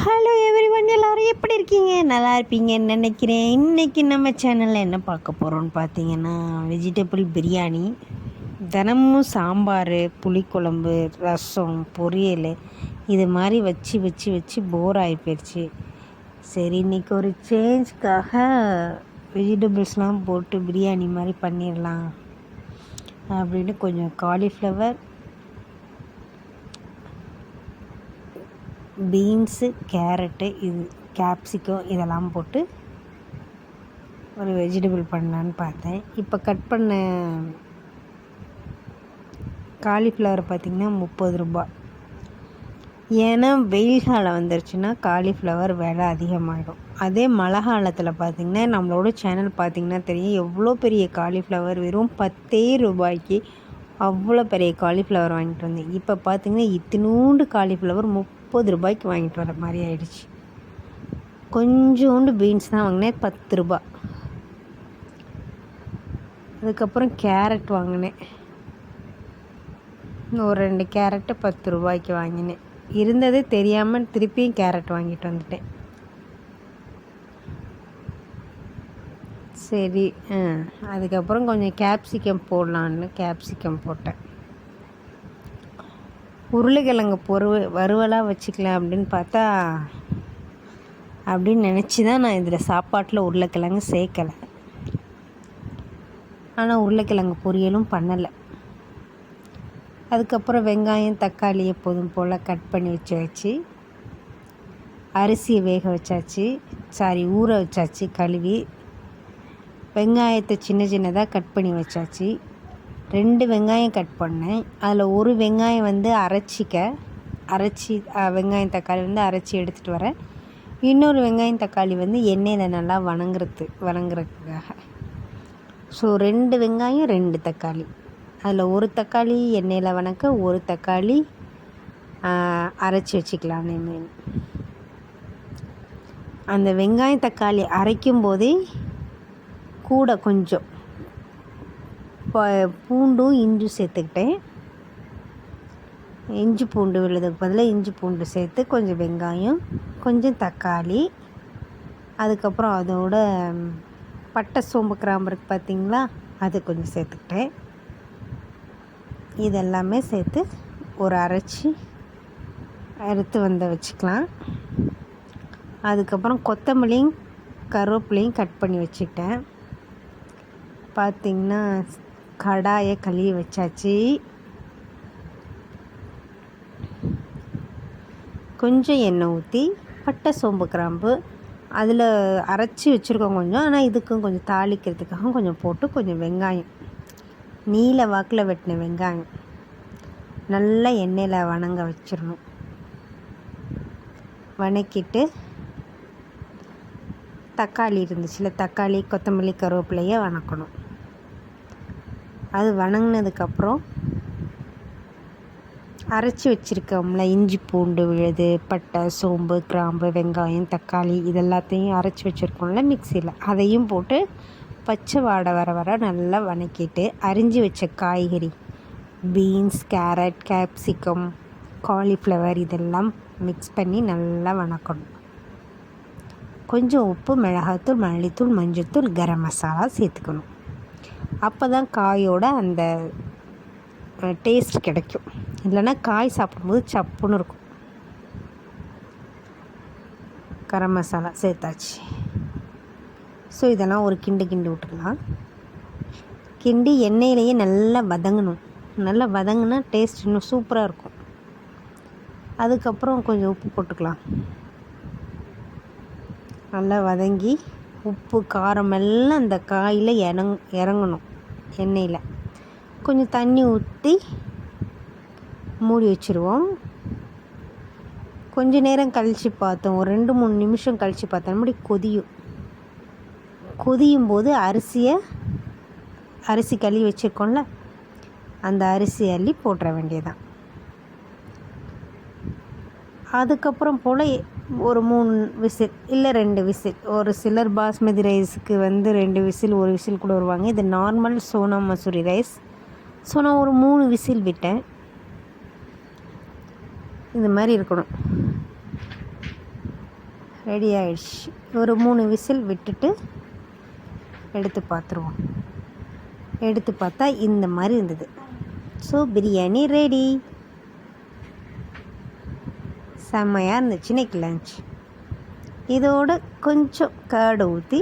Hello everyone, எல்லோரும் எப்படி இருக்கீங்க? நல்லா இருப்பீங்கன்னு நினைக்கிறேன். இன்றைக்கி நம்ம சேனலில் என்ன பார்க்க போகிறோன்னு பார்த்தீங்கன்னா, வெஜிடபிள் பிரியாணி. தினமும் சாம்பார், புளிக்குழம்பு, ரசம், பொரியல் இது மாதிரி வச்சு வச்சு வச்சு போர் ஆகி போயிடுச்சு. சரி, இன்றைக்கி ஒரு சேஞ்சுக்காக வெஜிடபிள்ஸ்லாம் போட்டு பிரியாணி மாதிரி பண்ணிடலாம் அப்படின்னு கொஞ்சம் காலிஃப்ளவர், பீன்ஸு, கேரட்டு, இது கேப்சிகம் இதெல்லாம் போட்டு ஒரு வெஜிடபிள் பண்ணலான்னு பார்த்தேன். இப்போ கட் பண்ண காலிஃப்ளவர் பார்த்திங்கன்னா 30 ரூபா. ஏன்னா வெயில் காலம் வந்துருச்சுன்னா காலிஃப்ளவர் விலை அதிகமாகிடும். அதே மழை காலத்தில் பார்த்திங்கன்னா நம்மளோட சேனல் பார்த்திங்கன்னா தெரியும், எவ்வளோ பெரிய காலிஃப்ளவர் வெறும் 10 ரூபாய்க்கு அவ்வளோ பெரிய காலிஃப்ளவர் வாங்கிட்டு வந்தேன். இப்போ பார்த்திங்கன்னா இத்தினூண்டு காலிஃப்ளவர் 30 ரூபாய்க்கு வாங்கிட்டு வர மாதிரி ஆயிடுச்சு. கொஞ்சோண்டு பீன்ஸ் தான் வாங்கினேன், 10 ரூபா. அதுக்கப்புறம் கேரட் வாங்கினேன், ஒரு 2 கேரட்டு 10 ரூபாய்க்கு வாங்கினேன். இருந்தது தெரியாமல் திருப்பியும் கேரட் வாங்கிட்டு வந்துட்டேன். சரி, அதுக்கப்புறம் கொஞ்சம் கேப்சிகம் போடலான்னு கேப்சிகம் போட்டேன். உருளைக்கிழங்கு வறுவலாக வச்சுக்கலாம் அப்படின்னு பார்த்தா, அப்படின்னு நினச்சி தான் நான் இதில் சாப்பாட்டில் உருளைக்கிழங்கு சேர்க்கலை. ஆனால் உருளைக்கிழங்கு பொரியலும் பண்ணலை. அதுக்கப்புறம் வெங்காயம், தக்காளி எப்போதும் போல் கட் பண்ணி வச்சு அரிசியை வேக வச்சாச்சு, ஊற வச்சாச்சு. கழுவி வெங்காயத்தை சின்ன சின்னதாக கட் பண்ணி வச்சாச்சு. 2 வெங்காயம் கட் பண்ணேன். அதில் ஒரு வெங்காயம் வந்து அரைச்சி வெங்காயம் தக்காளி வந்து அரைச்சி எடுத்துகிட்டு வரேன். இன்னொரு வெங்காயம் தக்காளி வந்து எண்ணெயில் நல்லா வணங்குறதுக்காக. ஸோ 2 வெங்காயம் 2 தக்காளி. அதில் ஒரு தக்காளி எண்ணெயில் வணக்க, ஒரு தக்காளி அரைச்சி வச்சுக்கலான்னு. அந்த வெங்காயம் தக்காளி அரைக்கும் போதே கூட கொஞ்சம் பூண்டும் இஞ்சி சேர்த்துக்கிட்டேன். இஞ்சி பூண்டு விழுதுக்கு பதிலாக இஞ்சி பூண்டு சேர்த்து கொஞ்சம் வெங்காயம், கொஞ்சம் தக்காளி, அதுக்கப்புறம் அதோட பட்டை, சோம்பு, கிராம்பு இருக்குது பார்த்திங்களா, அது கொஞ்சம் சேர்த்துக்கிட்டேன். இதெல்லாமே சேர்த்து ஒரு அரைச்சி எடுத்து வச்சுக்கலாம். அதுக்கப்புறம் கொத்தமல்லியும் கருவேப்பிலையும் கட் பண்ணி வச்சுக்கிட்டேன். பார்த்திங்கன்னா கடாயை கழுவி வச்சாச்சு. கொஞ்சம் எண்ணெய் ஊற்றி பட்டை, சோம்பு, கிராம்பு அதில் அரைச்சி வச்சுருக்கோம் கொஞ்சம். ஆனால் இதுக்கும் கொஞ்சம் தாளிக்கிறதுக்காக கொஞ்சம் போட்டு, கொஞ்சம் வெங்காயம் நீல வாக்கில் வெட்டின வெங்காயம் நல்லா எண்ணெயில் வணங்க வச்சிடணும். வணக்கிட்டு தக்காளி இருந்துச்சுல, தக்காளி, கொத்தமல்லி, கருவேப்பிலையை வணக்கணும். அது வணங்கினதுக்கப்புறம் அரைச்சி வச்சுருக்கோம்ல இஞ்சி பூண்டு விழுது, பட்டை, சோம்பு, கிராம்பு, வெங்காயம், தக்காளி இதெல்லாத்தையும் அரைச்சி வச்சுருக்கோம்ல மிக்சியில், அதையும் போட்டு பச்சை வாடை வர நல்லா வணக்கிட்டு அரிஞ்சு வச்ச காய்கறி பீன்ஸ், கேரட், கேப்சிகம், காலிஃப்ளவர் இதெல்லாம் மிக்ஸ் பண்ணி நல்லா வணக்கணும். கொஞ்சம் உப்பு, மிளகாத்தூள், மல்லித்தூள், மஞ்சள்தூள், கரம் மசாலா சேர்த்துக்கணும். அப்போ தான் காயோட அந்த டேஸ்ட் கிடைக்கும். இல்லைன்னா காய் சாப்பிடும்போது சப்புன்னு இருக்கும். கரம் மசாலா சேர்த்தாச்சு. ஸோ இதெல்லாம் ஒரு கிண்டு விட்டுக்கலாம். கிண்டி எண்ணெயிலேயே நல்லா வதங்கணும். நல்லா வதங்கினா டேஸ்ட் இன்னும் சூப்பராக இருக்கும். அதுக்கப்புறம் கொஞ்சம் உப்பு போட்டுக்கலாம். நல்லா வதங்கி உப்பு, காரம் எல்லாம் அந்த காயில் இறங்கணும். எண்ணெயில் கொஞ்சம் தண்ணி ஊற்றி மூடி வச்சுருவோம். கொஞ்ச நேரம் கழித்து பார்த்தோம், ஒரு 2-3 நிமிஷம் கழித்து பார்த்தோம், அப்படி கொதியும் போது அரிசி கழுவி வச்சுருக்கோம்ல, அந்த அரிசி அள்ளி போட்டுற வேண்டியதான். அதுக்கப்புறம் போல் ஒரு 3 விசில் இல்லை 2 விசில். ஒரு சிலர் பாஸ்மதி ரைஸுக்கு வந்து 2 விசில் 1 விசில் கூட வருவாங்க. இது normal Sona Masoori rice. So நான் ஒரு 3 விசில் விட்டேன். இந்த மாதிரி இருக்கணும். ரெடி ஆயிடுச்சு. ஒரு 3 விசில் விட்டுட்டு எடுத்து பார்த்துருவோம். எடுத்து பார்த்தா இந்த மாதிரி இருந்தது. So biryani ready. செம்மையாக இருந்துச்சு இன்னைக்கு லன்ச். இதோடு கொஞ்சம் கர்டு ஊற்றி